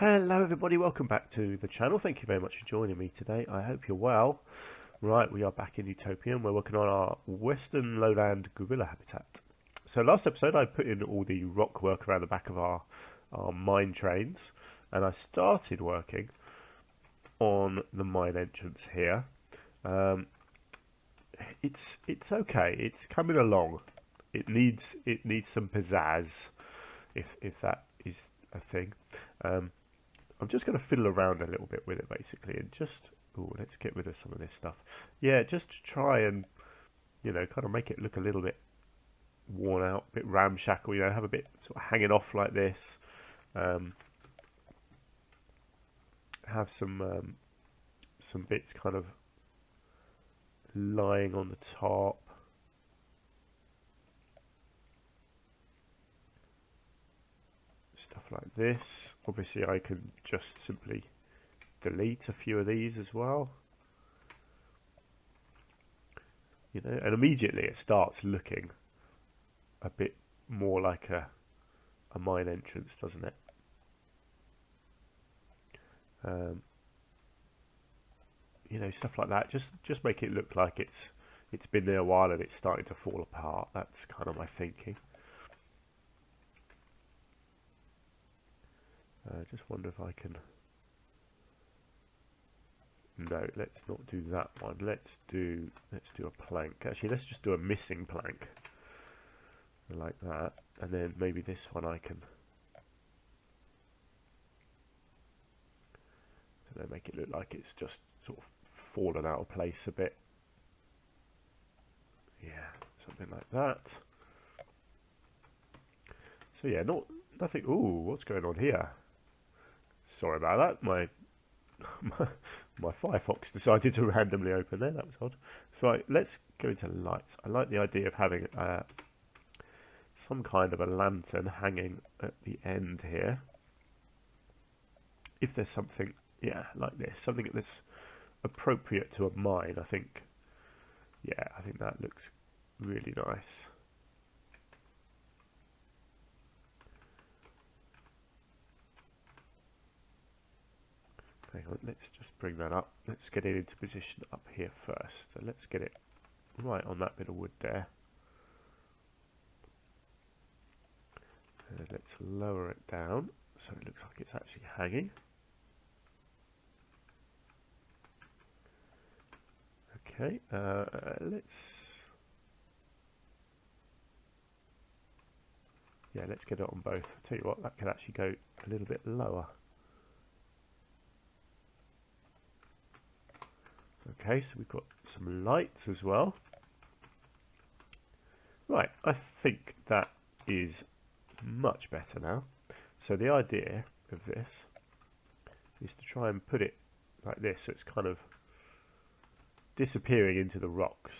Hello everybody, welcome back to the channel. Thank you very much for joining me today. I hope you're well. Right, we are back in Utopia and we're working on our Western Lowland gorilla habitat. So last episode I put in all the rock work around the back of our mine trains, and I started working on the mine entrance here. It's okay, it's coming along. It needs some pizzazz, if that is a thing. I'm just going to fiddle around a little bit with it basically, and just, oh, let's get rid of some of this stuff. Yeah, just to try and, kind of make it look a little bit worn out, a bit ramshackle, have a bit sort of hanging off like this. Have some bits kind of lying on the top. Stuff like this. Obviously I can just simply delete a few of these as well, and immediately it starts looking a bit more like a mine entrance, doesn't it? Stuff like that, just make it look like it's been there a while and it's starting to fall apart. That's kind of my thinking. Just wonder if I can. No, let's not do that one. Let's do a plank. Actually, let's just do a missing plank like that, and then maybe this one I can. So they make it look like it's just sort of fallen out of place a bit. Yeah, something like that. So yeah, nothing. Ooh, what's going on here? Sorry about that. My Firefox decided to randomly open there. That was odd. So let's go into lights. I like the idea of having some kind of a lantern hanging at the end here. If there's something, yeah, like this, something that's appropriate to a mine, I think. Yeah, I think that looks really nice. Hang on, let's just bring that up. Let's get it into position up here first. So let's get it right on that bit of wood there. And let's lower it down so it looks like it's actually hanging. Okay, let's get it on both. I'll tell you what, that can actually go a little bit lower. Okay, so we've got some lights as well. Right, I think that is much better now. So the idea of this is to try and put it like this, so it's kind of disappearing into the rocks.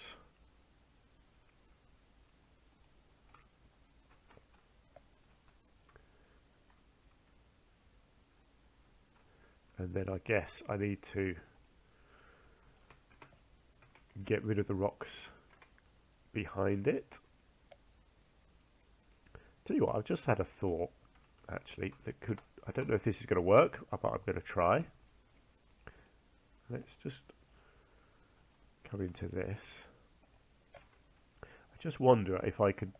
And then I guess I need to get rid of the rocks behind it. Tell you what, I've just had a thought actually that could, I don't know if this is going to work, but I'm going to try. Let's just come into this. I just wonder if I could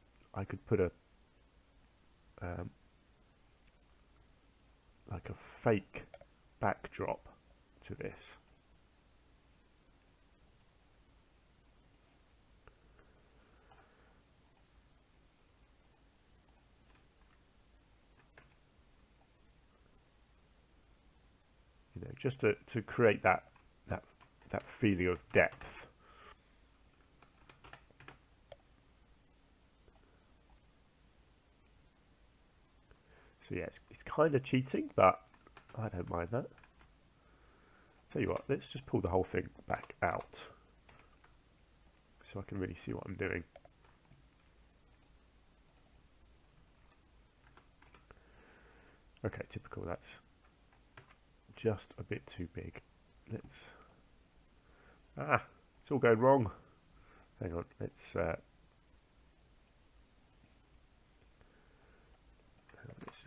put a like a fake backdrop to this. Just to create that feeling of depth. So yeah, it's kind of cheating, but I don't mind that. Tell you what, let's just pull the whole thing back out so I can really see what I'm doing. Okay, typical, that's just a bit too big. It's all going wrong. Hang on, let's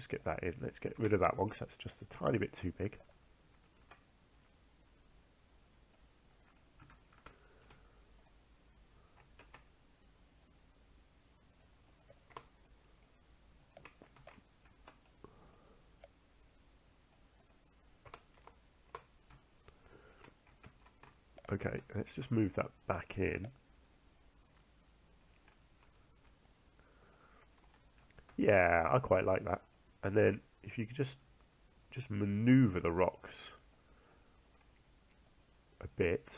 just get that in. Let's get rid of that one because that's just a tiny bit too big. Okay, let's just move that back in. Yeah, I quite like that. And then if you could just maneuver the rocks a bit.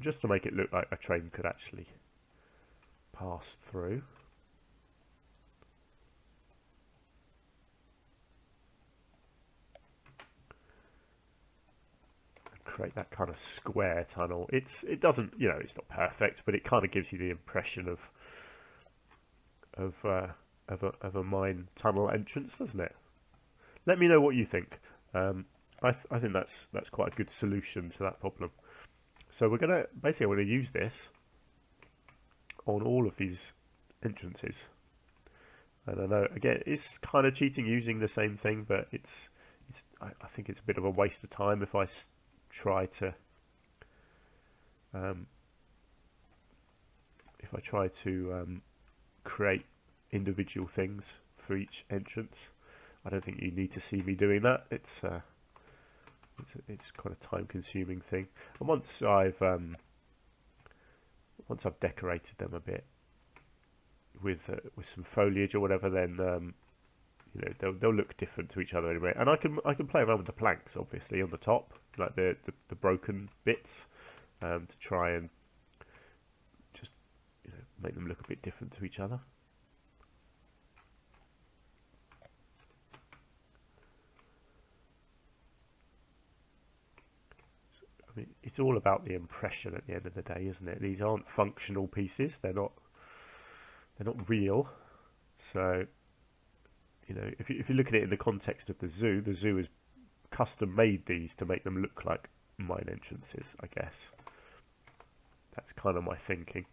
Just to make it look like a train could actually pass through. Create that kind of square tunnel. It doesn't, you know, it's not perfect, but it kind of gives you the impression of a mine tunnel entrance, doesn't it? Let me know what you think. I think that's quite a good solution to that problem. So we're gonna basically use this on all of these entrances. And I know again it's kind of cheating using the same thing, but I think it's a bit of a waste of time if I try to create individual things for each entrance. I don't think you need to see me doing that. It's quite a time-consuming thing. And once I've decorated them a bit with some foliage or whatever, then you know they'll look different to each other anyway. And I can play around with the planks, obviously, on the top, like the broken bits, to try and just, you know, make them look a bit different to each other. I mean, it's all about the impression at the end of the day, isn't it? These aren't functional pieces. They're not real. So, you know, if you look at it in the context of the zoo has custom made these to make them look like mine entrances, I guess. That's kind of my thinking.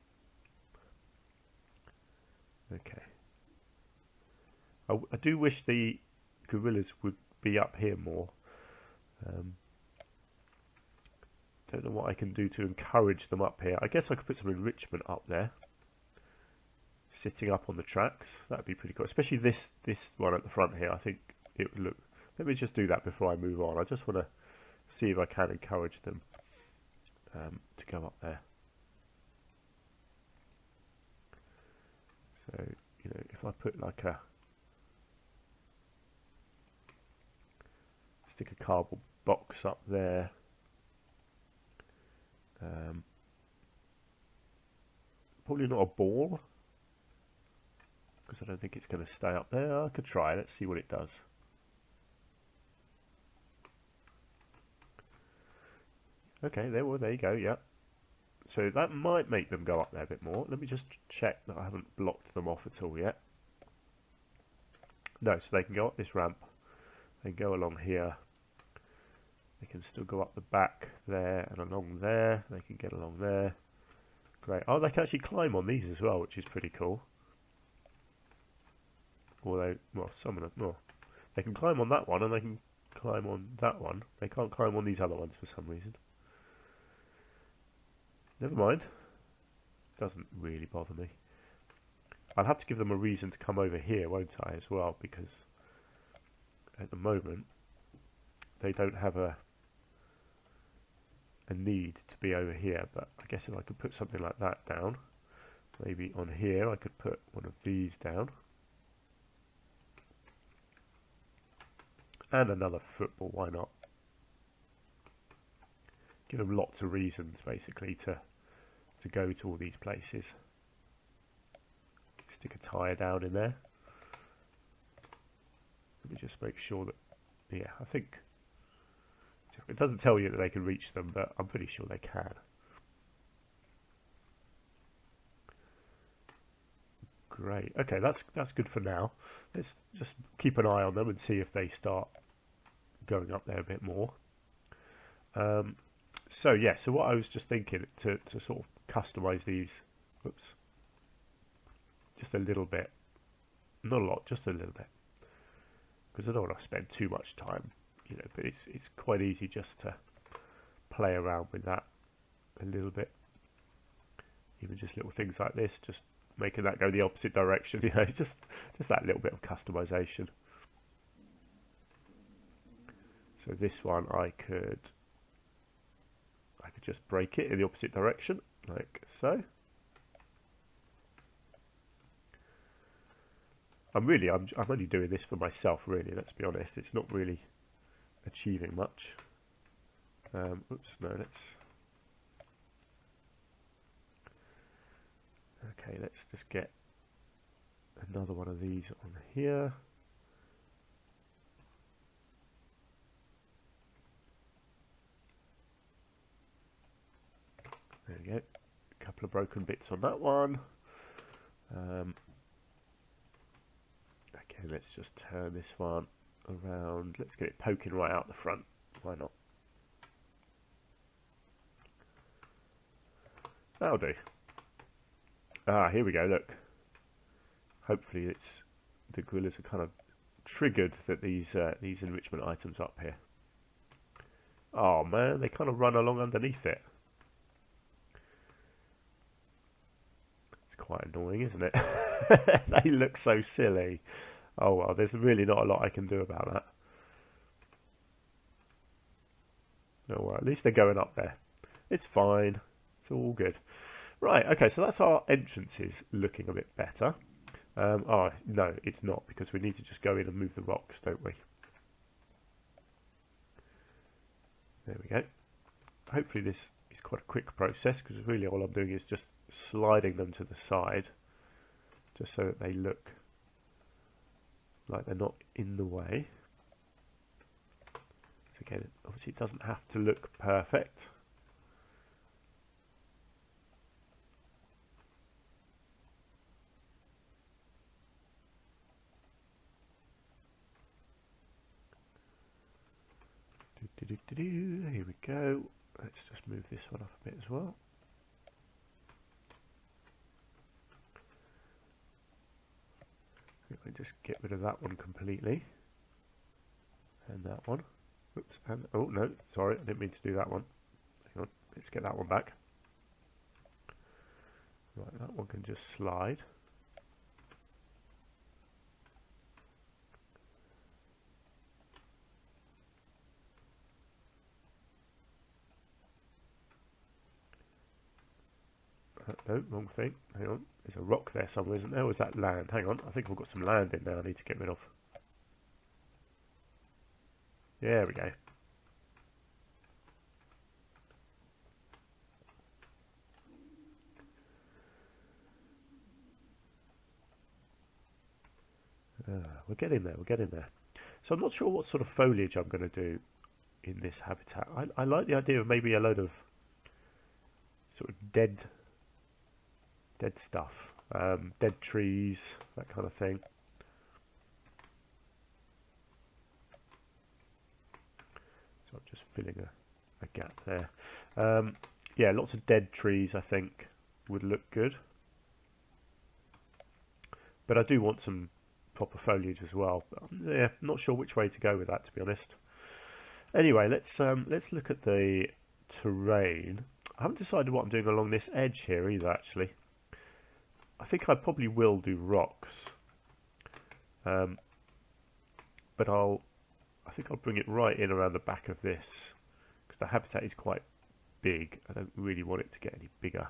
Okay. I do wish the gorillas would be up here more. Don't know what I can do to encourage them up here. I guess I could put some enrichment up there, sitting up on the tracks. That'd be pretty cool, especially this one at the front here. I think it would look. Let me just do that before I move on. I just want to see if I can encourage them to go up there. So, you know, if I put like stick a cardboard box up there. Probably not a ball, because I don't think it's going to stay up there. I could try. Let's see what it does. Okay, there you go. Yeah. So that might make them go up there a bit more. Let me just check that I haven't blocked them off at all yet. No, so they can go up this ramp. They can go along here. They can still go up the back there and along there. They can get along there. Great. Oh, they can actually climb on these as well, which is pretty cool. Although, well, some of them, well, they can climb on that one and they can climb on that one. They can't climb on these other ones for some reason. Never mind. Doesn't really bother me. I'll have to give them a reason to come over here, won't I, as well, because at the moment they don't have a need to be over here. But I guess if I could put something like that down, maybe on here I could put one of these down, and another football, why not? Give them lots of reasons basically to go to all these places. Stick a tyre down in there. Let me just make sure that, yeah, I think it doesn't tell you that they can reach them, but I'm pretty sure they can. Great. Okay, that's good for now. Let's just keep an eye on them and see if they start going up there a bit more. So yeah, so what I was just thinking to sort of customize these. Oops. Just a little bit. Not a lot, just a little bit. Because I don't want to spend too much time, you know, but it's quite easy just to play around with that a little bit. Even just little things like this, just making that go the opposite direction, you know, just that little bit of customization. So this one I could just break it in the opposite direction, like so. I'm only doing this for myself, really, let's be honest. It's not really achieving much. Oops, no, okay, let's just get another one of these on here. There we go. A couple of broken bits on that one. Okay, let's just turn this one around. Let's get it poking right out the front. Why not? That'll do. Ah, here we go, look. Hopefully the gorillas are kind of triggered that these enrichment items up here. Oh man, they kind of run along underneath it. It's quite annoying, isn't it? They look so silly. Oh well, there's really not a lot I can do about that. Oh well, at least they're going up there. It's fine. It's all good. Right, okay, so that's our entrances looking a bit better. Oh, no, it's not, because we need to just go in and move the rocks, don't we? There we go. Hopefully this is quite a quick process, because really all I'm doing is just sliding them to the side, just so that they look like they're not in the way. So again, obviously it doesn't have to look perfect. Here we go. Let's just move this one up a bit as well. If I just get rid of that one completely, and that one. Oops, and oh no, sorry, I didn't mean to do that one. Hang on, let's get that one back. Right, that one can just slide. No, wrong thing. Hang on. There's a rock there somewhere, isn't there? Or is that land? Hang on. I think I've got some land in there I need to get rid of. There we go. We're getting there. We're getting there. So I'm not sure what sort of foliage I'm going to do in this habitat. I like the idea of maybe a load of sort of dead stuff, dead trees, that kind of thing. So I'm just filling a gap there. Yeah, lots of dead trees I think would look good. But I do want some proper foliage as well. Yeah, not sure which way to go with that, to be honest. Anyway, let's look at the terrain. I haven't decided what I'm doing along this edge here either, actually. I think I probably will do rocks, but I think I'll bring it right in around the back of this, because the habitat is quite big. I don't really want it to get any bigger,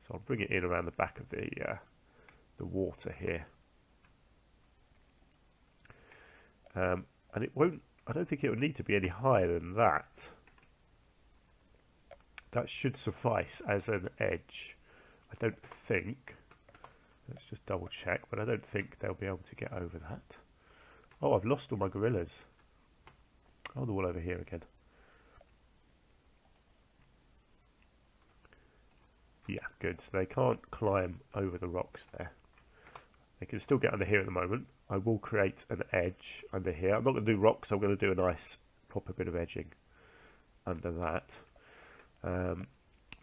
so I'll bring it in around the back of the water here. And it won't. I don't think it will need to be any higher than that. That should suffice as an edge. I don't think. Let's just double check, but I don't think they'll be able to get over that. Oh, I've lost all my gorillas. Oh, they're all over here again. Yeah, good. So they can't climb over the rocks there. They can still get under here at the moment. I will create an edge under here. I'm not going to do rocks. I'm going to do a nice proper bit of edging under that.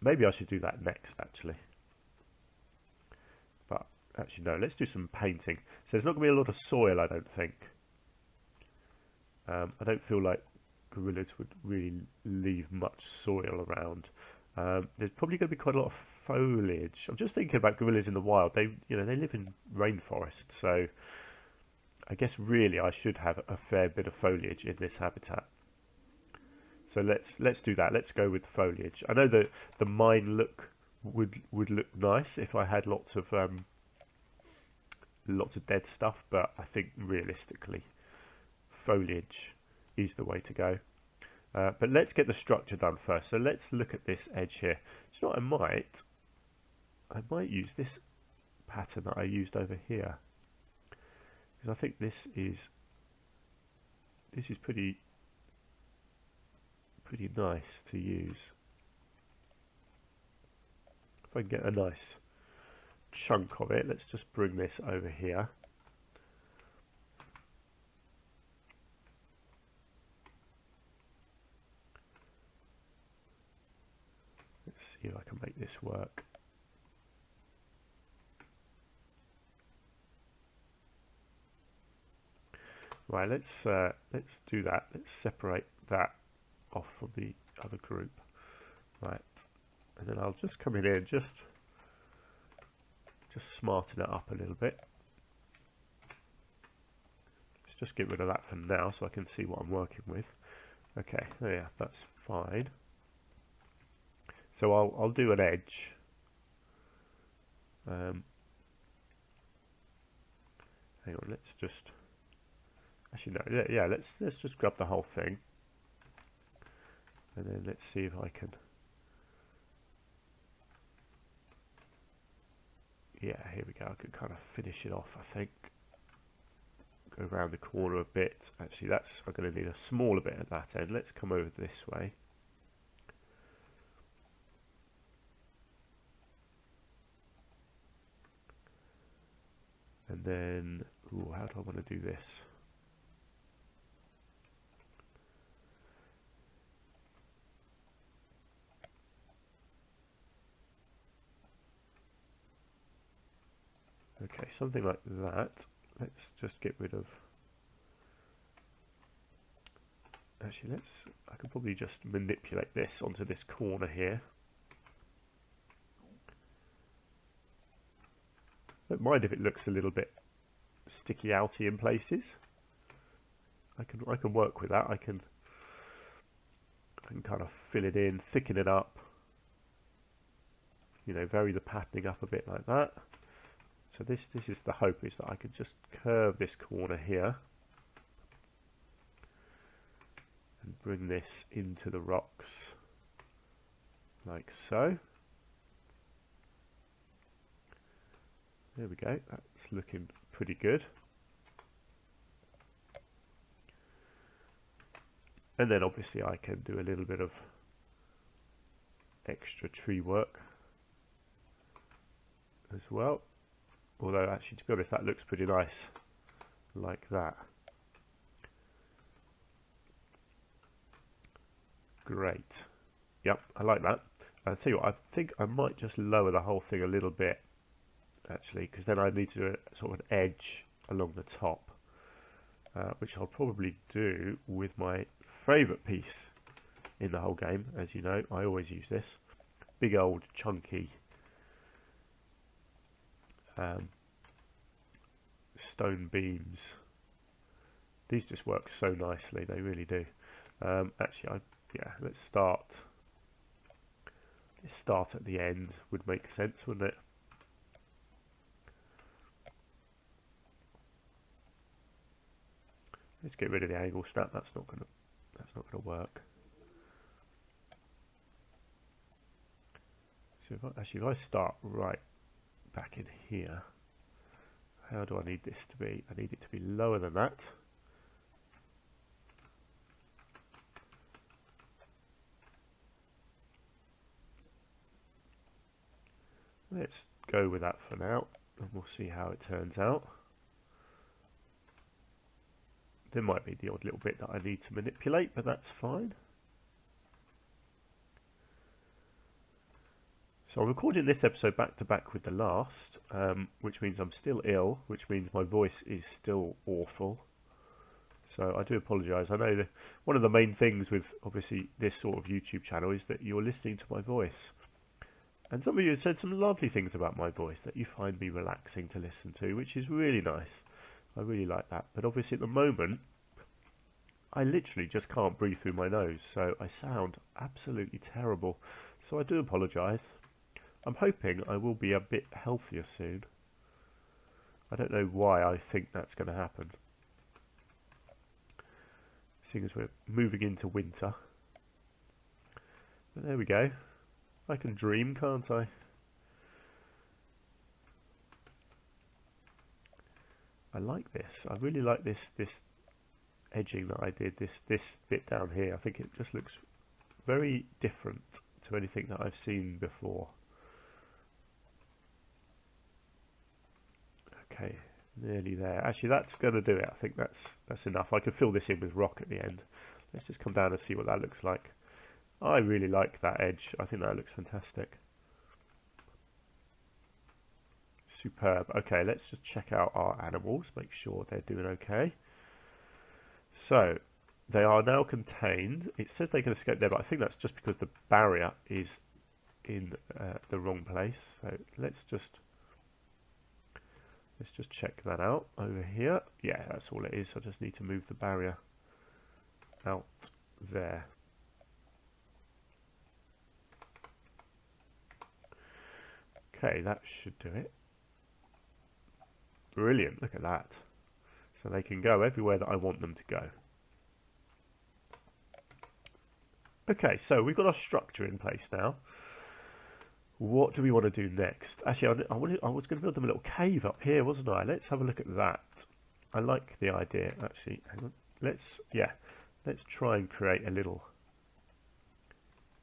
Maybe I should do that next, actually. But actually, no. Let's do some painting. So there's not going to be a lot of soil, I don't think. I don't feel like gorillas would really leave much soil around. There's probably going to be quite a lot of foliage. I'm just thinking about gorillas in the wild. They live in rainforest, so I guess really I should have a fair bit of foliage in this habitat. So let's do that. Let's go with foliage. I know that the mine would look nice if I had lots of dead stuff, but I think realistically, foliage is the way to go. But let's get the structure done first. So let's look at this edge here. Do you know what I might use this pattern that I used over here, because I think this is pretty nice to use. If I can get a nice chunk of it, let's just bring this over here. Let's see if I can make this work. Right, let's do that. Let's separate that off from the other group. Right, and then I'll just come in here and just smarten it up a little bit. Let's just get rid of that for now so I can see what I'm working with. Okay, yeah, that's fine. So I'll do an edge. Hang on, let's just. Actually, no, yeah, let's just grab the whole thing, and then let's see if I can. Yeah, here we go. I can kind of finish it off, I think. Go around the corner a bit. Actually, I'm going to need a smaller bit at that end. Let's come over this way. And then, ooh, how do I want to do this? Okay, something like that. Let's just get rid of. Actually, I could probably just manipulate this onto this corner here. Don't mind if it looks a little bit sticky outy in places. I can work with that. I can kind of fill it in, thicken it up. You know, vary the patterning up a bit like that. So this is the hope, is that I could just curve this corner here and bring this into the rocks like so. There we go, that's looking pretty good. And then obviously I can do a little bit of extra tree work as well. Although actually, to be honest, that looks pretty nice like that. Great. Yep, I like that. I'll tell you what, I think I might just lower the whole thing a little bit, actually, because then I need to do a sort of an edge along the top, which I'll probably do with my favourite piece in the whole game. As you know, I always use this. Big old chunky stone beams. These just work so nicely, they really do. Actually, let's start at the end would make sense, wouldn't it? Let's get rid of the angle snap. That's not gonna work. So if I start right back in here, how do I need this to be? I need it to be lower than that. Let's go with that for now, and we'll see how it turns out. There might be the odd little bit that I need to manipulate, but that's fine. So I'm recording this episode back to back with the last, which means I'm still ill, which means my voice is still awful. So I do apologise. I know that one of the main things with obviously this sort of YouTube channel is that you're listening to my voice. And some of you have said some lovely things about my voice, that you find me relaxing to listen to, which is really nice. I really like that. But obviously at the moment, I literally just can't breathe through my nose, so I sound absolutely terrible. So I do apologise. I'm hoping I will be a bit healthier soon. I don't know why I think that's going to happen, seeing as we're moving into winter. But there we go. I can dream, can't I? I like this. I really like this edging that I did, this bit down here. I think it just looks very different to anything that I've seen before. Okay, nearly there. Actually, that's going to do it. I think that's enough. I could fill this in with rock at the end. Let's just come down and see what that looks like. I really like that edge. I think that looks fantastic. Superb. Okay, let's just check out our animals, make sure they're doing okay. So, they are now contained. It says they can escape there, but I think that's just because the barrier is in the wrong place. So let's just check that out over here. Yeah, that's all it is. I just need to move the barrier out there. Okay, that should do it. Brilliant, look at that. So they can go everywhere that I want them to go. Okay, so we've got our structure in place now. What do we want to do next? Actually, I was going to build them a little cave up here, wasn't I? Let's have a look at that. I like the idea, actually. Hang on. Let's try and create a little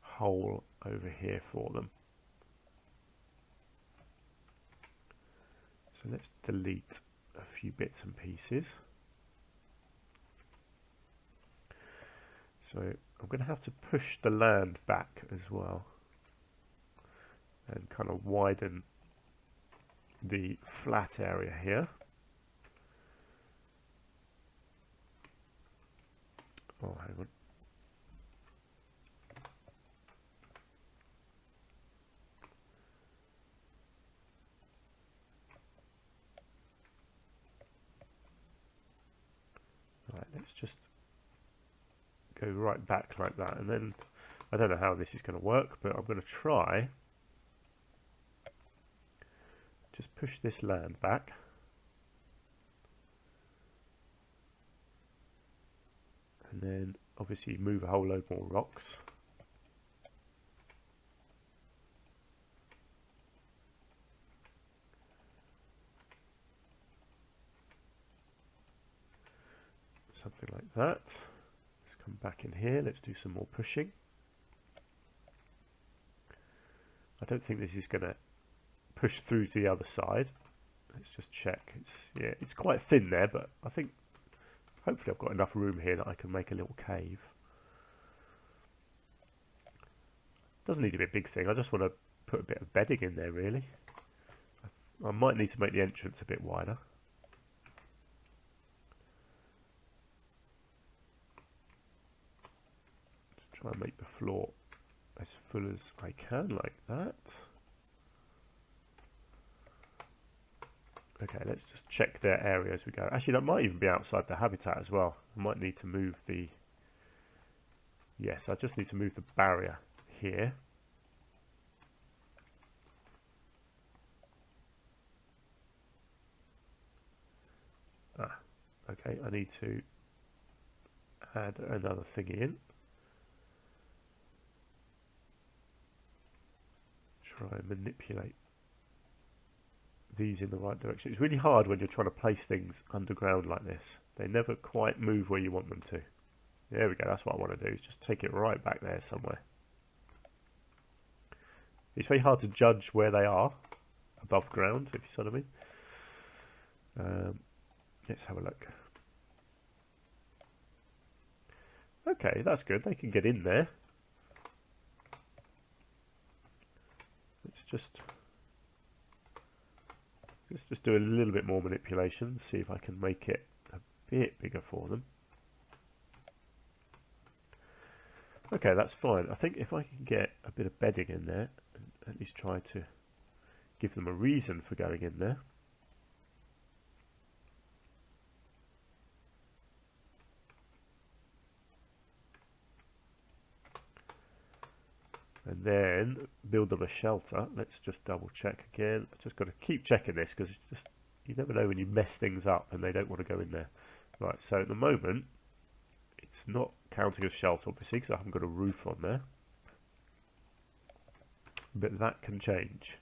hole over here for them. So let's delete a few bits and pieces. So I'm going to have to push the land back as well and kind of widen the flat area here. Oh, hang on. Right, let's just go right back like that, and then I don't know how this is going to work, but I'm going to try just push this land back, and then obviously move a whole load more rocks. Something like that. Let's come back in here, let's do some more pushing. I don't think this is going to push through to the other side. Let's just check. It's quite thin there, but I think hopefully I've got enough room here that I can make a little cave. Doesn't need to be a big thing. I just want to put a bit of bedding in there, really. I might need to make the entrance a bit wider. Try and make the floor as full as I can, like that. Okay, let's just check their area as we go. Actually, that might even be outside the habitat as well. I might need to move the... Yes, I just need to move the barrier here. Okay, I need to add another thing in. Try and manipulate these in the right direction. It's really hard when you're trying to place things underground like this. They never quite move where you want them to. There we go, that's what I want to do, is just take it right back there somewhere. It's very hard to judge where they are above ground, if you see what I mean. Let's have a look. Okay, that's good, they can get in there. Let's let's just do a little bit more manipulation, see if I can make it a bit bigger for them. Okay, that's fine. I think if I can get a bit of bedding in there, and at least try to give them a reason for going in there. And then build them a shelter. Let's just double check again. I've just got to keep checking this because it's just, you never know when you mess things up and they don't want to go in there. Right, so at the moment, it's not counting as shelter, obviously, because I haven't got a roof on there. But that can change.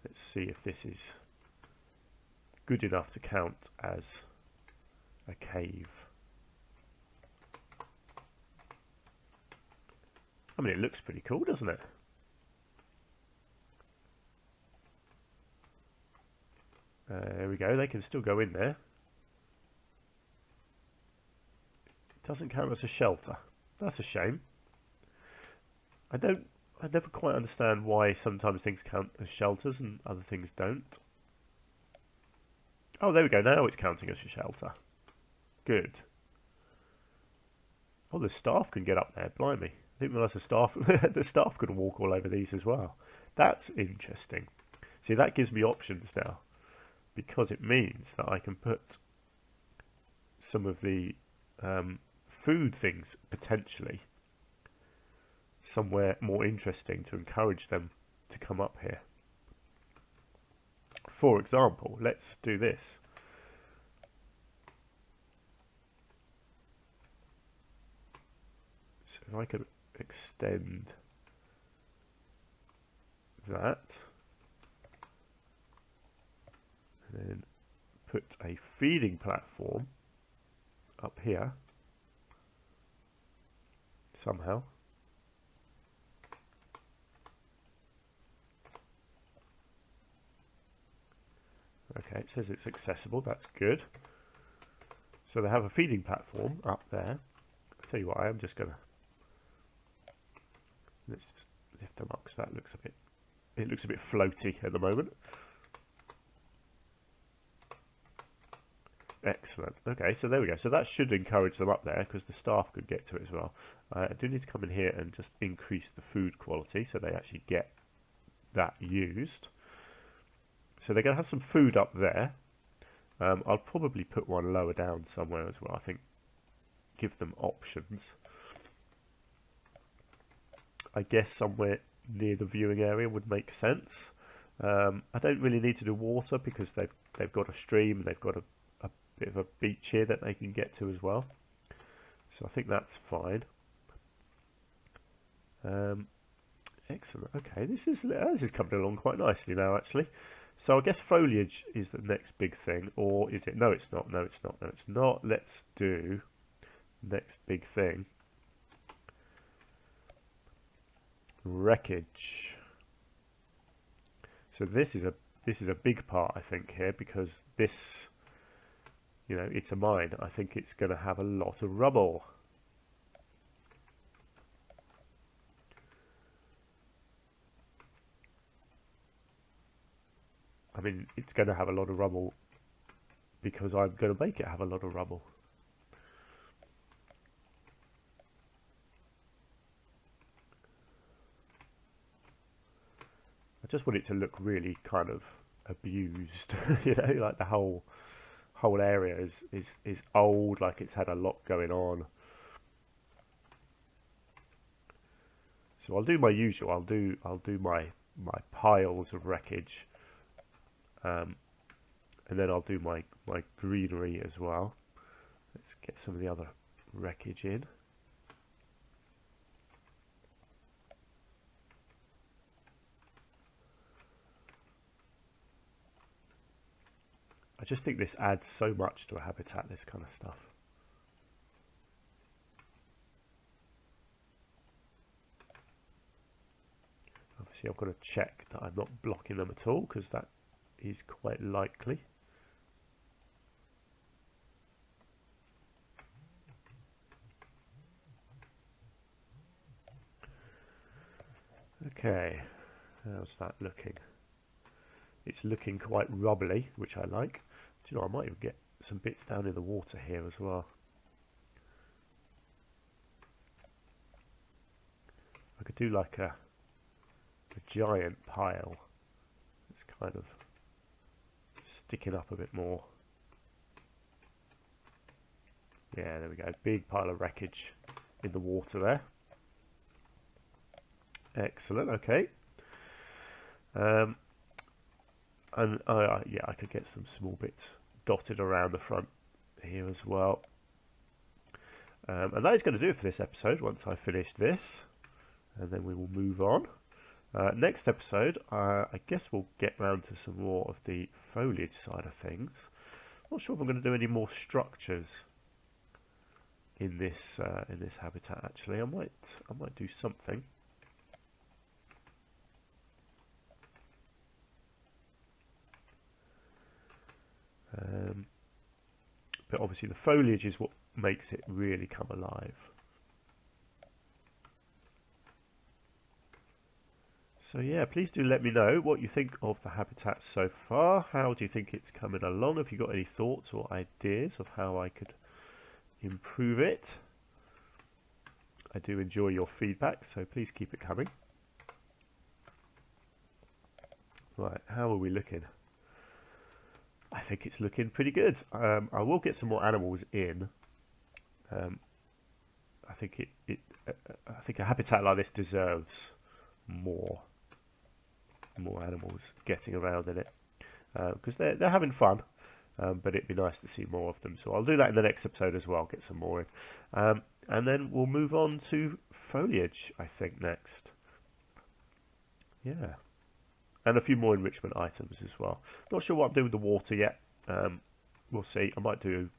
Let's see if this is good enough to count as a cave. I mean, it looks pretty cool, doesn't it? There we go, they can still go in there. It doesn't count as a shelter. That's a shame. I never quite understand why sometimes things count as shelters and other things don't. Oh, there we go, now it's counting as a shelter. Good. Oh, the staff can get up there, blimey. I didn't realise the staff could walk all over these as well. That's interesting. See, that gives me options now, because it means that I can put some of the food things potentially somewhere more interesting to encourage them to come up here. For example, let's do this. So if I could extend that, and then put a feeding platform up here somehow. Okay, it says it's accessible, that's good. So they have a feeding platform up there. I'll tell you what, I am just gonna, let's just lift them up because that looks a bit, it looks a bit floaty at the moment. Excellent. Okay, so there we go. So that should encourage them up there because the staff could get to it as well. I do need to come in here and just increase the food quality so they actually get that used. So they're going to have some food up there. I'll probably put one lower down somewhere as well. I think give them options. I guess somewhere near the viewing area would make sense. I don't really need to do water because they've got a stream and they've got a bit of a beach here that they can get to as well. So I think that's fine. Excellent. Okay, this is coming along quite nicely now, actually. So I guess foliage is the next big thing, or is it? No, it's not. No, it's not. No, it's not. Let's do next big thing. Wreckage. So this is a big part, I think, here, because this, you know, it's a mine. I think it's going to have a lot of rubble. I mean, it's going to have a lot of rubble because I'm going to make it have a lot of rubble. I just want it to look really kind of abused, you know, like the whole area is old, like it's had a lot going on. So I'll do my usual. I'll do my piles of wreckage. And then I'll do my greenery as well. Let's get some of the other wreckage in. I just think this adds so much to a habitat, this kind of stuff. Obviously I've got to check that I'm not blocking them at all, because that is quite likely. Okay, how's that looking? It's looking quite rubbly, which I like. Do you know, I might even get some bits down in the water here as well. I could do like a giant pile. It's kind of sticking up a bit more. Yeah, there we go. Big pile of wreckage in the water there. Excellent. Okay. And yeah, I could get some small bits dotted around the front here as well. And that is going to do it for this episode. Once I finish this, and then we will move on. Next episode, I guess we'll get round to some more of the foliage side of things. Not sure if I'm going to do any more structures in this habitat. Actually, I might do something. But obviously, the foliage is what makes it really come alive. So yeah, please do let me know what you think of the habitat so far. How do you think it's coming along? Have you got any thoughts or ideas of how I could improve it? I do enjoy your feedback, so please keep it coming. Right, how are we looking? I think it's looking pretty good. I will get some more animals in. I think I think a habitat like this deserves more animals getting around in it, because they're having fun, but it'd be nice to see more of them. So I'll do that in the next episode as well, get some more in, and then we'll move on to foliage, I think, next. Yeah, and a few more enrichment items as well. Not sure what I'm doing with the water yet. We'll see. I might do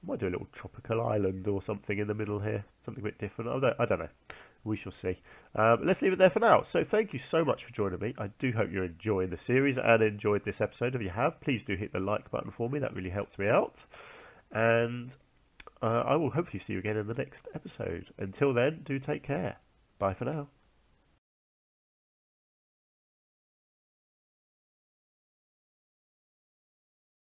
a little tropical island or something in the middle here, something a bit different. I don't know. We shall see. Let's leave it there for now. So thank you so much for joining me. I do hope you're enjoying the series and enjoyed this episode. If you have, please do hit the like button for me. That really helps me out. And I will hopefully see you again in the next episode. Until then, do take care. Bye for now.